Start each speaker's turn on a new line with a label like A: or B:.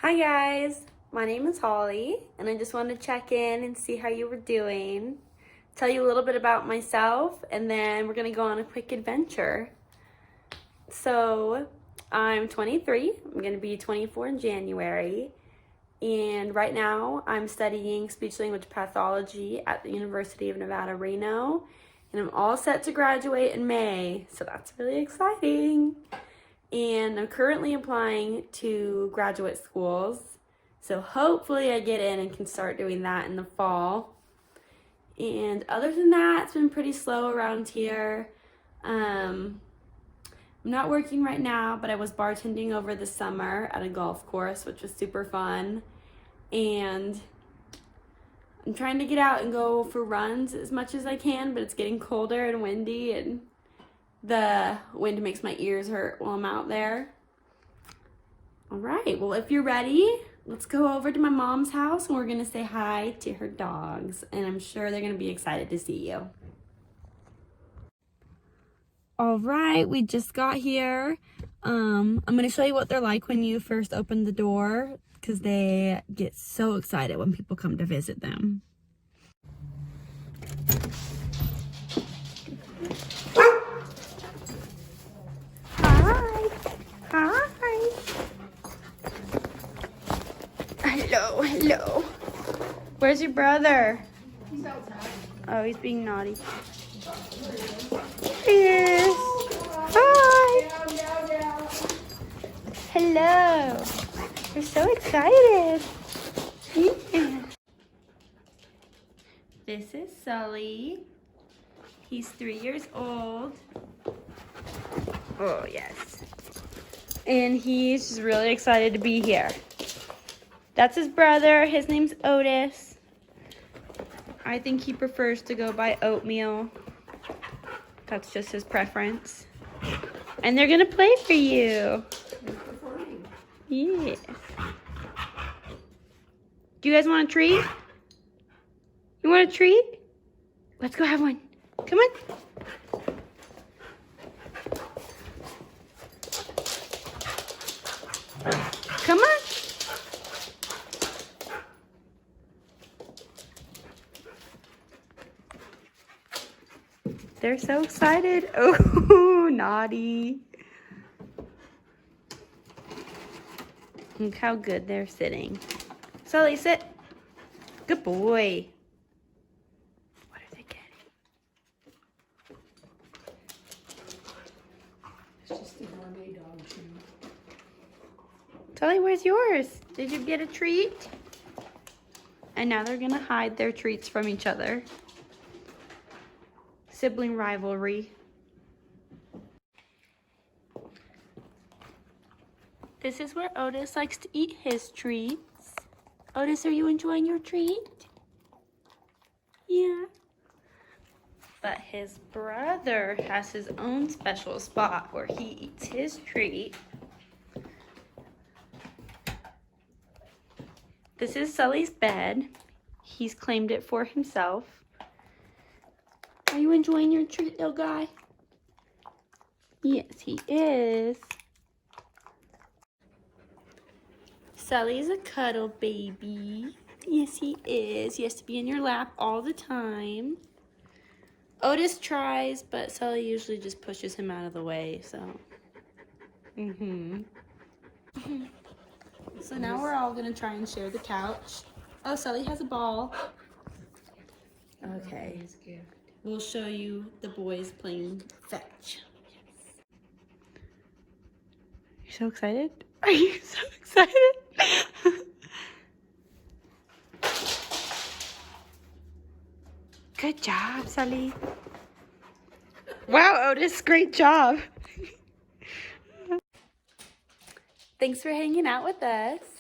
A: Hi guys, my name is Holly and I just wanted to check in and see how you were doing. Tell you a little bit about myself and then we're gonna go on a quick adventure. So I'm 23, I'm gonna be 24 in January, and right now I'm studying speech language pathology at the University of Nevada, Reno, and I'm all set to graduate in May, so that's really exciting. And I'm currently applying to graduate schools, so hopefully I get in and can start doing that in the fall. And other than that, it's been pretty slow around here. I'm not working right now, but I was bartending over the summer at a golf course, which was super fun. And I'm trying to get out and go for runs as much as I can, but it's getting colder and windy, and the wind makes my ears hurt while I'm out there. All right, well, if you're ready, let's go over to my mom's house and we're gonna say hi to her dogs, and I'm sure they're gonna be excited to see you. All right, we just got here. I'm gonna show you what they're like when you first open the door, because they get so excited when people come to visit them. Hi. Hi. Hello, hello. Where's your brother?
B: He's outside.
A: Oh, he's being naughty. Here he is. Hi.
B: Down.
A: Hello. We're so excited. Yeah. This is Sully. He's 3 years old. Oh, yes. And he's just really excited to be here. That's his brother. His name's Otis. I think he prefers to go by Oatmeal. That's just his preference. And they're gonna play for you. Yes. Do you guys want a treat? You want a treat? Let's go have one. Come on. Come on. They're so excited. Oh, naughty. Look how good they're sitting. Sully, sit. Good boy. What are they getting?
B: It's just a gourmet dog food.
A: Sully, where's yours? Did you get a treat? And now they're gonna hide their treats from each other. Sibling rivalry. This is where Otis likes to eat his treats. Otis, are you enjoying your treat? Yeah. But his brother has his own special spot where he eats his treat. This is Sully's bed. He's claimed it for himself. Are you enjoying your treat, little guy? Yes, he is. Sully's a cuddle baby. Yes, he is. He has to be in your lap all the time. Otis tries, but Sully usually just pushes him out of the way, so. So now we're all gonna try and share the couch. Oh, Sully has a ball. Okay. We'll show you the boys playing fetch. You're so excited? Are you so excited? Good job, Sully. Wow, Otis, great job. Thanks for hanging out with us.